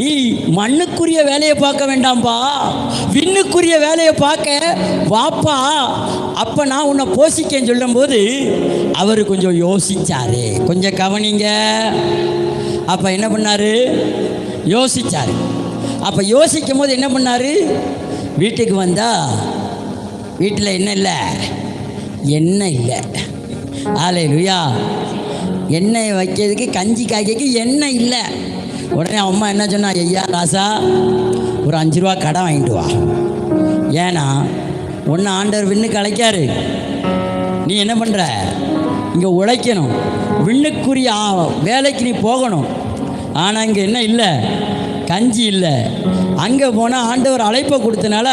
நீ மண்ணுக்குரிய வேலையை பார்க்க வேண்டாம்பா, விண்ணுக்குரிய வேலையை பார்க்க வாப்பா, அப்போ நான் உன்னை போஷிக்கன்னு சொல்லும்போது அவர் கொஞ்சம் யோசிச்சாரு. கொஞ்சம் கவனிங்க. அப்போ என்ன பண்ணாரு? யோசிச்சார். அப்போ யோசிக்கும் போது என்ன பண்ணார்? வீட்டுக்கு வந்தால் வீட்டில் என்ன இல்லை? எண்ணெய் இல்லை. ஹல்லேலூயா. எண்ணெய் வைக்கிறதுக்கு, கஞ்சி காய்க்கு எண்ணெய் இல்லை. உடனே அம்மா என்ன சொன்னா, ஐயா ராசா ஒரு 5 ரூபா கடன் வாங்கிட்டு வா. ஏன்னா ஒன்று ஆண்டவர் விண்ணுக்கு அழைக்காரு, நீ என்ன பண்ணுற? இங்கே உழைக்கணும், விண்ணுக்குரிய வேலைக்கு நீ போகணும். ஆனால் இங்கே என்ன இல்லை? கஞ்சி இல்லை. அங்கே போனால் ஆண்டவர் அழைப்பை கொடுத்தனால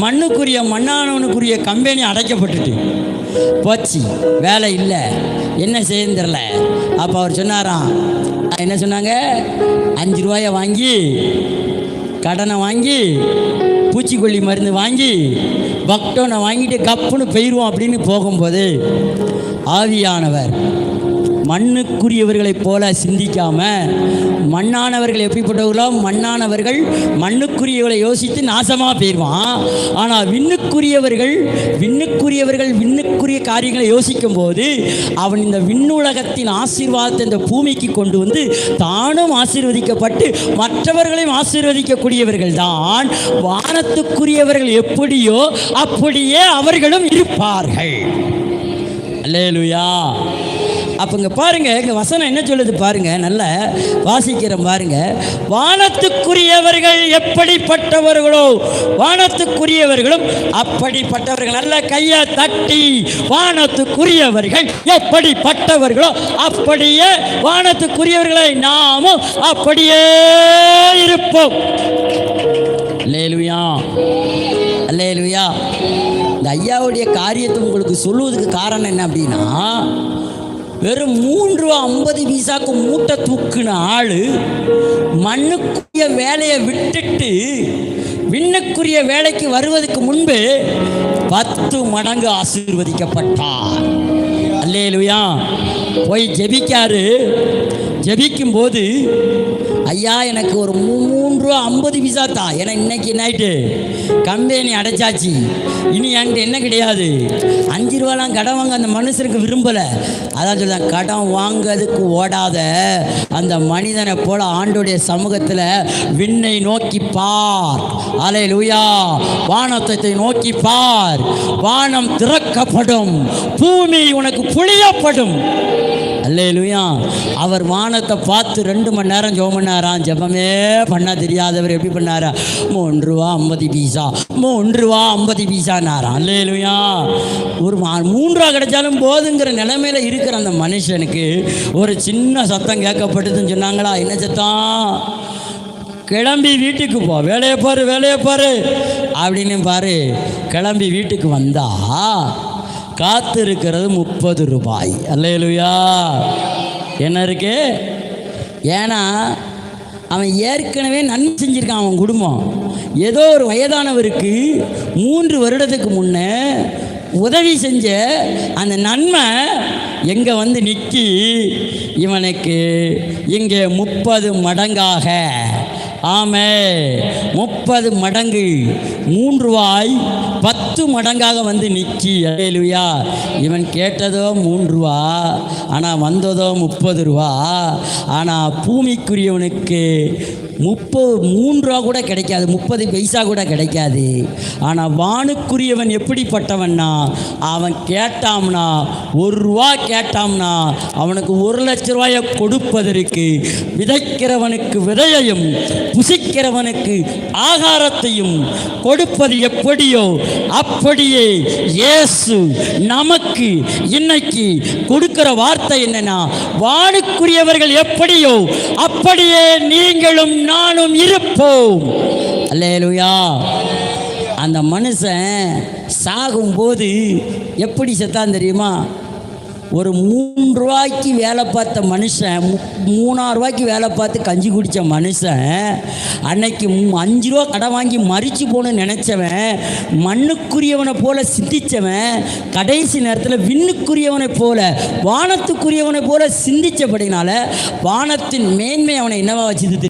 மண்ணுக்குரிய மண்ணானவனுக்குரிய கம்பெனி அடைக்கப்பட்டுட்டு போச்சு, வேலை இல்லை, என்ன செய்யன்னு தெரில. அப்போ அவர் சொன்னாராம், என்ன சொன்னாங்க? 5 ரூபாயை வாங்கி, கடனை வாங்கி, பூச்சிக்கொல்லி மருந்து வாங்கி, பக்டோனை வாங்கிட்டு கப்புன்னு போயிடுவோம் அப்படின்னு போகும்போது ஆவியானவர் மண்ணுக்குரியவர்களைப் போல சிந்திக்காம, மண்ணானவர்கள் எப்படிப்பட்டவர்களோ மண்ணானவர்கள் மண்ணுக்குரியவர்களை யோசித்து நாசமாக போயிடுவான். ஆனால் விண்ணுக்குரியவர்கள் விண்ணுக்குரிய காரியங்களை யோசிக்கும் போது அவன் இந்த விண்ணுலகத்தின் ஆசீர்வாதத்தை இந்த பூமிக்கு கொண்டு வந்து தானும் ஆசீர்வதிக்கப்பட்டு மற்றவர்களையும் ஆசீர்வதிக்கக்கூடியவர்கள் தான் வானத்துக்குரியவர்கள். எப்படியோ அப்படியே அவர்களும் இருப்பார்கள். அல்லேலூயா. அப்போ இங்கே பாருங்கள், இங்கே வசனம் என்ன சொல்லுது பாருங்க, நல்ல வாசிக்கிறோம் பாருங்க. வானத்துக்குரியவர்கள் எப்படிப்பட்டவர்களோ வானத்துக்குரியவர்களும் அப்படிப்பட்டவர்கள். நல்ல கையை தட்டி, வானத்துக்குரியவர்கள் எப்படிப்பட்டவர்களோ அப்படியே வானத்துக்குரியவர்களை நாமும் அப்படியே இருப்போம். அல்லேலூயா, அல்லேலூயா. இந்த ஐயாவுடைய காரியத்தை உங்களுக்கு சொல்லுவதுக்கு காரணம் என்ன அப்படின்னா, வெறும் 3 ரூபா 50 பைசாக்கு மூட்டை தூக்குன ஆள் மண்ணுக்குரிய வேலையை விட்டுட்டு விண்ணுக்குரிய வேலைக்கு வருவதற்கு முன்பு 10 மடங்கு ஆசீர்வதிக்கப்பட்டார். அல்லேலூயா. போய் ஜெபிக்காரு. ஜெபிக்கும் போது, ஐயா எனக்கு ஒரு 3 ரூபா 50 பைசா தான், ஏன்னா இன்னைக்கு நைட்டு கம்பெனி அடைச்சாச்சு, இனி என்கிட்ட என்ன கிடையாது. 5 ரூபாலாம் கடன் வாங்க அந்த மனுஷனுக்கு விரும்பலை. அதான் சொல்ல, கடன் வாங்கிறதுக்கு ஓடாத அந்த மனிதனை போல ஆண்டோடைய சமூகத்தில் விண்ணை நோக்கி பார். அல்லேலூயா. வானத்தை நோக்கி பார். வானம் திறக்கப்படும், பூமி உனக்கு புளியப்படும். அல்லேலூயா. அவர் வானத்தை பார்த்து 2 மணி நேரம் ஜெபம் பண்ணாராம். ஜெபமே பண்ண தெரியாதவர் எப்படி பண்ணாரா? 3 ரூபா 50 பைசா, 3 ரூபா 50 பைசான்னாராம். அல்லேலூயா. ஒரு 3 ரூபா கிடைச்சாலும் போதுங்கிற நிலைமையில் இருக்கிற அந்த மனுஷனுக்கு ஒரு சின்ன சத்தம் கேட்கப்பட்டதுன்னு சொன்னாங்களா? என்ன சத்தம்? கிளம்பி வீட்டுக்கு போ, வேலையை பாரு, வேலையை பாரு அப்படின்னு பாரு. கிளம்பி வீட்டுக்கு வந்தா காத்து இருக்கிறது 30 ரூபாய். அல்லேலூயா. என்ன இருக்கு? ஏன்னா அவன் ஏற்கனவே நன்மை செஞ்சுருக்கான். அவன் குடும்பம் ஏதோ ஒரு வயதானவருக்கு 3 வருடத்துக்கு முன்னே உதவி செஞ்ச அந்த நன்மை எங்கே வந்து நிற்கி இவனுக்கு இங்கே 30 மடங்காக, ஆமே 30 மடங்கு, 3 ரூபாய் 10 மடங்காக வந்து நிற்கி. அல்லேலூயா. இவன் கேட்டதோ 3 ரூபா, ஆனால் வந்ததோ 30 ரூபா. ஆனால் பூமிக்குரியவனுக்கு 3 ரூபா கூட கிடைக்காது, 30 பைசா கூட கிடைக்காது. ஆனால் வானுக்குரியவன் எப்படிப்பட்டவன்னா, அவன் கேட்டாம்னா 1 ரூபா கேட்டாம்னா அவனுக்கு 1 லட்ச ரூபாயை கொடுப்பதற்கு விதைக்கிறவனுக்கு விதையையும் புசிக்கிறவனுக்கு ஆகாரத்தையும் கொடுப்பது எப்படியோ அப்படியே இயேசு நமக்கு இன்னைக்கு கொடுக்கிற வார்த்தை என்னன்னா, வானுக்குரியவர்கள் எப்படியோ அப்படியே நீங்களும் நானும் இருப்போம். அல்லேலூயா. அந்த மனுஷன் சாகும்போது எப்படி செத்தான் தெரியுமா? ஒரு 3 ரூபாய்க்கு வேலை பார்த்த மனுஷன் 3,000 ரூபாய்க்கு வேலை பார்த்து கஞ்சி குடித்த மனுஷன் அன்னைக்கு 5 ரூபா கடன் வாங்கி மறிச்சு போகணும்னு நினச்சவன், மண்ணுக்குரியவனை போல சிந்திச்சவன் கடைசி நேரத்தில் விண்ணுக்குரியவனை போல வானத்துக்குரியவனை போல சிந்திச்சபடினால வானத்தின் மேன்மை அவனை என்னவா வச்சுது